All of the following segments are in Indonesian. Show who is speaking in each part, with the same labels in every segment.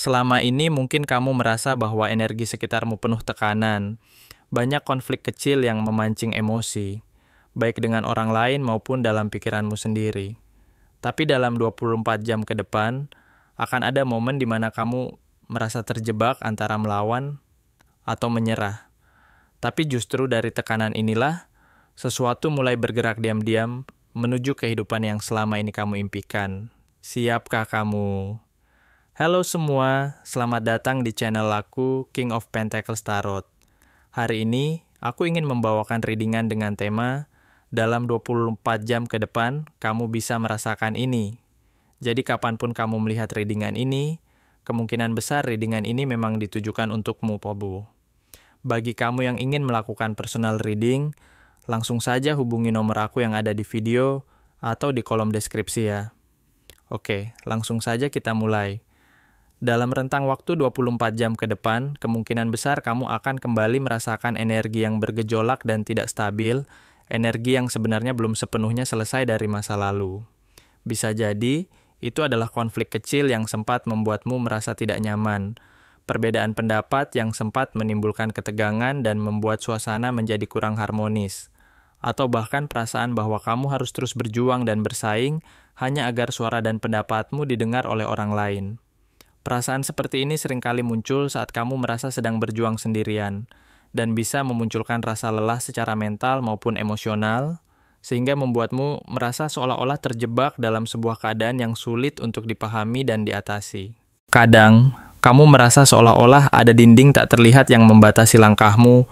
Speaker 1: Selama ini mungkin kamu merasa bahwa energi sekitarmu penuh tekanan, banyak konflik kecil yang memancing emosi, baik dengan orang lain maupun dalam pikiranmu sendiri. Tapi dalam 24 jam ke depan, akan ada momen di mana kamu merasa terjebak antara melawan atau menyerah. Tapi justru dari tekanan inilah, sesuatu mulai bergerak diam-diam menuju kehidupan yang selama ini kamu impikan. Siapkah kamu? Halo semua, selamat datang di channel aku, King of Pentacles Tarot. Hari ini, aku ingin membawakan readingan dengan tema, dalam 24 jam ke depan, kamu bisa merasakan ini. Jadi kapanpun kamu melihat readingan ini, kemungkinan besar readingan ini memang ditujukan untukmu, Pobu. Bagi kamu yang ingin melakukan personal reading, langsung saja hubungi nomor aku yang ada di video atau di kolom deskripsi ya. Oke, langsung saja kita mulai. Dalam rentang waktu 24 jam ke depan, kemungkinan besar kamu akan kembali merasakan energi yang bergejolak dan tidak stabil, energi yang sebenarnya belum sepenuhnya selesai dari masa lalu. Bisa jadi, itu adalah konflik kecil yang sempat membuatmu merasa tidak nyaman, perbedaan pendapat yang sempat menimbulkan ketegangan dan membuat suasana menjadi kurang harmonis, atau bahkan perasaan bahwa kamu harus terus berjuang dan bersaing hanya agar suara dan pendapatmu didengar oleh orang lain. Perasaan seperti ini seringkali muncul saat kamu merasa sedang berjuang sendirian, dan bisa memunculkan rasa lelah secara mental maupun emosional, sehingga membuatmu merasa seolah-olah terjebak dalam sebuah keadaan yang sulit untuk dipahami dan diatasi. Kadang, kamu merasa seolah-olah ada dinding tak terlihat yang membatasi langkahmu,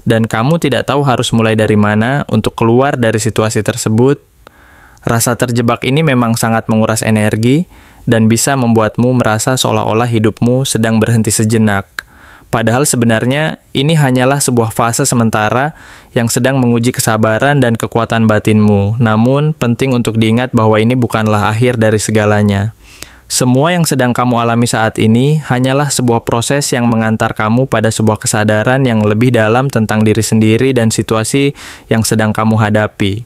Speaker 1: dan kamu tidak tahu harus mulai dari mana untuk keluar dari situasi tersebut. Rasa terjebak ini memang sangat menguras energi, dan bisa membuatmu merasa seolah-olah hidupmu sedang berhenti sejenak. Padahal sebenarnya ini hanyalah sebuah fase sementara yang sedang menguji kesabaran dan kekuatan batinmu. Namun, penting untuk diingat bahwa ini bukanlah akhir dari segalanya. Semua yang sedang kamu alami saat ini hanyalah sebuah proses yang mengantar kamu pada sebuah kesadaran yang lebih dalam tentang diri sendiri dan situasi yang sedang kamu hadapi.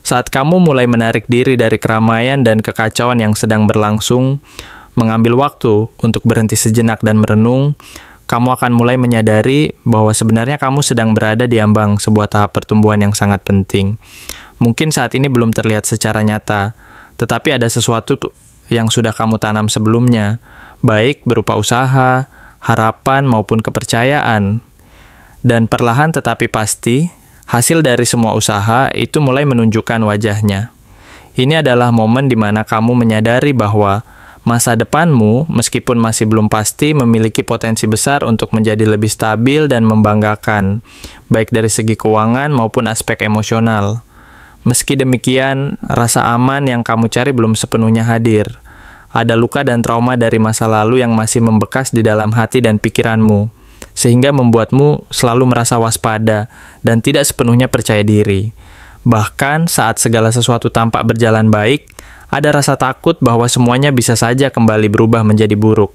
Speaker 1: Saat kamu mulai menarik diri dari keramaian dan kekacauan yang sedang berlangsung, mengambil waktu untuk berhenti sejenak dan merenung, kamu akan mulai menyadari bahwa sebenarnya kamu sedang berada di ambang sebuah tahap pertumbuhan yang sangat penting. Mungkin saat ini belum terlihat secara nyata, tetapi ada sesuatu yang sudah kamu tanam sebelumnya, baik berupa usaha, harapan, maupun kepercayaan. Dan perlahan tetapi pasti, hasil dari semua usaha itu mulai menunjukkan wajahnya. Ini adalah momen di mana kamu menyadari bahwa masa depanmu, meskipun masih belum pasti, memiliki potensi besar untuk menjadi lebih stabil dan membanggakan, baik dari segi keuangan maupun aspek emosional. Meski demikian, rasa aman yang kamu cari belum sepenuhnya hadir. Ada luka dan trauma dari masa lalu yang masih membekas di dalam hati dan pikiranmu, sehingga membuatmu selalu merasa waspada dan tidak sepenuhnya percaya diri. Bahkan saat segala sesuatu tampak berjalan baik, ada rasa takut bahwa semuanya bisa saja kembali berubah menjadi buruk.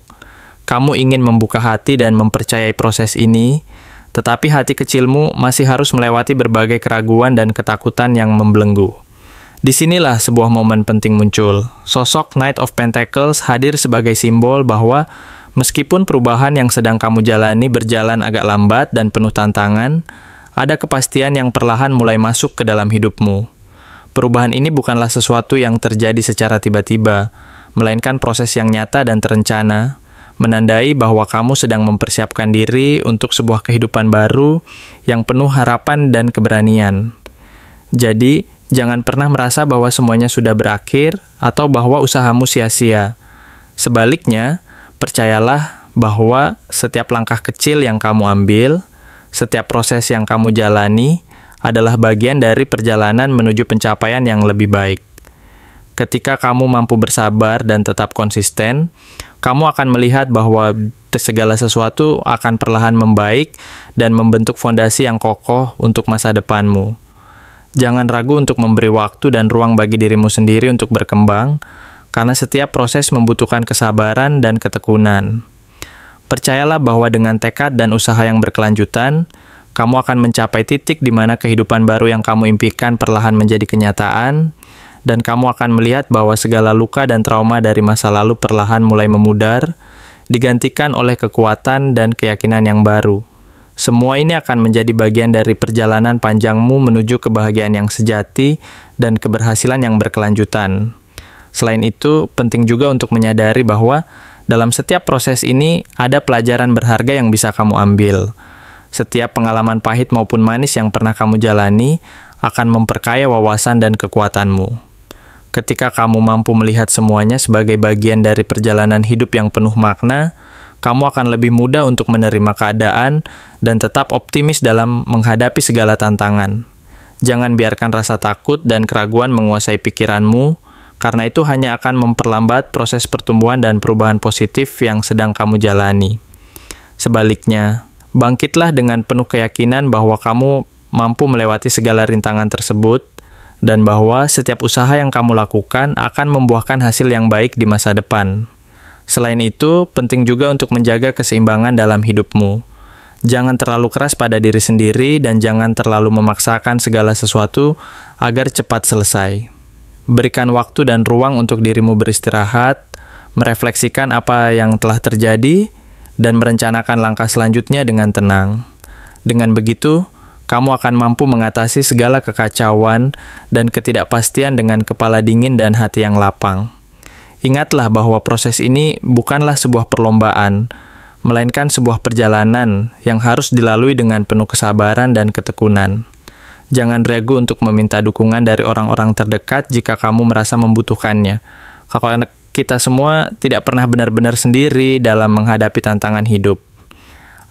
Speaker 1: Kamu ingin membuka hati dan mempercayai proses ini, tetapi hati kecilmu masih harus melewati berbagai keraguan dan ketakutan yang membelenggu. Disinilah sebuah momen penting muncul. Sosok Knight of Pentacles hadir sebagai simbol bahwa meskipun perubahan yang sedang kamu jalani berjalan agak lambat dan penuh tantangan, ada kepastian yang perlahan mulai masuk ke dalam hidupmu. Perubahan ini bukanlah sesuatu yang terjadi secara tiba-tiba, melainkan proses yang nyata dan terencana, menandai bahwa kamu sedang mempersiapkan diri untuk sebuah kehidupan baru yang penuh harapan dan keberanian. Jadi, jangan pernah merasa bahwa semuanya sudah berakhir atau bahwa usahamu sia-sia. Sebaliknya, percayalah bahwa setiap langkah kecil yang kamu ambil, setiap proses yang kamu jalani, adalah bagian dari perjalanan menuju pencapaian yang lebih baik. Ketika kamu mampu bersabar dan tetap konsisten, kamu akan melihat bahwa segala sesuatu akan perlahan membaik dan membentuk fondasi yang kokoh untuk masa depanmu. Jangan ragu untuk memberi waktu dan ruang bagi dirimu sendiri untuk berkembang, karena setiap proses membutuhkan kesabaran dan ketekunan. Percayalah bahwa dengan tekad dan usaha yang berkelanjutan, kamu akan mencapai titik di mana kehidupan baru yang kamu impikan perlahan menjadi kenyataan, dan kamu akan melihat bahwa segala luka dan trauma dari masa lalu perlahan mulai memudar, digantikan oleh kekuatan dan keyakinan yang baru. Semua ini akan menjadi bagian dari perjalanan panjangmu menuju kebahagiaan yang sejati dan keberhasilan yang berkelanjutan. Selain itu, penting juga untuk menyadari bahwa dalam setiap proses ini ada pelajaran berharga yang bisa kamu ambil. Setiap pengalaman pahit maupun manis yang pernah kamu jalani akan memperkaya wawasan dan kekuatanmu. Ketika kamu mampu melihat semuanya sebagai bagian dari perjalanan hidup yang penuh makna, kamu akan lebih mudah untuk menerima keadaan dan tetap optimis dalam menghadapi segala tantangan. Jangan biarkan rasa takut dan keraguan menguasai pikiranmu, karena itu hanya akan memperlambat proses pertumbuhan dan perubahan positif yang sedang kamu jalani. Sebaliknya, bangkitlah dengan penuh keyakinan bahwa kamu mampu melewati segala rintangan tersebut dan bahwa setiap usaha yang kamu lakukan akan membuahkan hasil yang baik di masa depan. Selain itu, penting juga untuk menjaga keseimbangan dalam hidupmu. Jangan terlalu keras pada diri sendiri dan jangan terlalu memaksakan segala sesuatu agar cepat selesai. Berikan waktu dan ruang untuk dirimu beristirahat, merefleksikan apa yang telah terjadi, dan merencanakan langkah selanjutnya dengan tenang. Dengan begitu, kamu akan mampu mengatasi segala kekacauan dan ketidakpastian dengan kepala dingin dan hati yang lapang. Ingatlah bahwa proses ini bukanlah sebuah perlombaan, melainkan sebuah perjalanan yang harus dilalui dengan penuh kesabaran dan ketekunan. Jangan ragu untuk meminta dukungan dari orang-orang terdekat jika kamu merasa membutuhkannya. Karena kita semua tidak pernah benar-benar sendiri dalam menghadapi tantangan hidup.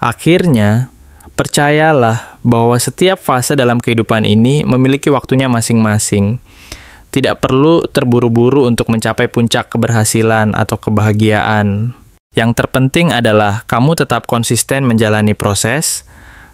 Speaker 1: Akhirnya, percayalah bahwa setiap fase dalam kehidupan ini memiliki waktunya masing-masing. Tidak perlu terburu-buru untuk mencapai puncak keberhasilan atau kebahagiaan. Yang terpenting adalah kamu tetap konsisten menjalani proses,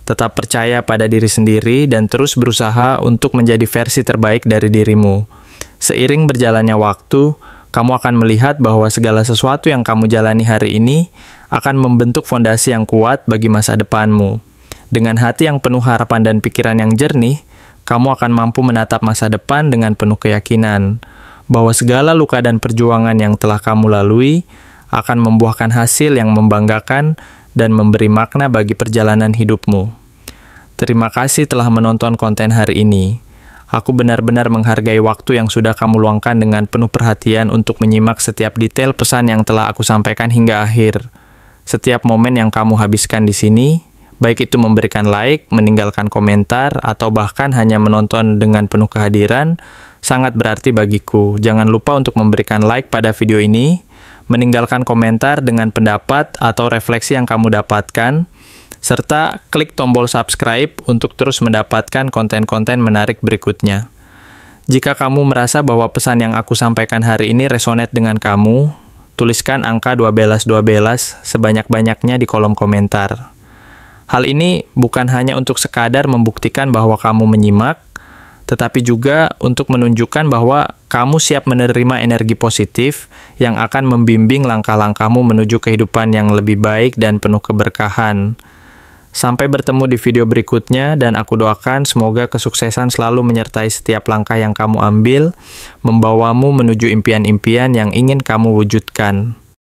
Speaker 1: tetap percaya pada diri sendiri, dan terus berusaha untuk menjadi versi terbaik dari dirimu. Seiring berjalannya waktu, kamu akan melihat bahwa segala sesuatu yang kamu jalani hari ini akan membentuk fondasi yang kuat bagi masa depanmu. Dengan hati yang penuh harapan dan pikiran yang jernih, kamu akan mampu menatap masa depan dengan penuh keyakinan bahwa segala luka dan perjuangan yang telah kamu lalui akan membuahkan hasil yang membanggakan dan memberi makna bagi perjalanan hidupmu. Terima kasih telah menonton konten hari ini. Aku benar-benar menghargai waktu yang sudah kamu luangkan dengan penuh perhatian untuk menyimak setiap detail pesan yang telah aku sampaikan hingga akhir. Setiap momen yang kamu habiskan di sini, baik itu memberikan like, meninggalkan komentar, atau bahkan hanya menonton dengan penuh kehadiran, sangat berarti bagiku. Jangan lupa untuk memberikan like pada video ini, meninggalkan komentar dengan pendapat atau refleksi yang kamu dapatkan, serta klik tombol subscribe untuk terus mendapatkan konten-konten menarik berikutnya. Jika kamu merasa bahwa pesan yang aku sampaikan hari ini resonate dengan kamu, tuliskan angka 1212 sebanyak-banyaknya di kolom komentar. Hal ini bukan hanya untuk sekadar membuktikan bahwa kamu menyimak, tetapi juga untuk menunjukkan bahwa kamu siap menerima energi positif yang akan membimbing langkah-langkahmu menuju kehidupan yang lebih baik dan penuh keberkahan. Sampai bertemu di video berikutnya, dan aku doakan semoga kesuksesan selalu menyertai setiap langkah yang kamu ambil, membawamu menuju impian-impian yang ingin kamu wujudkan.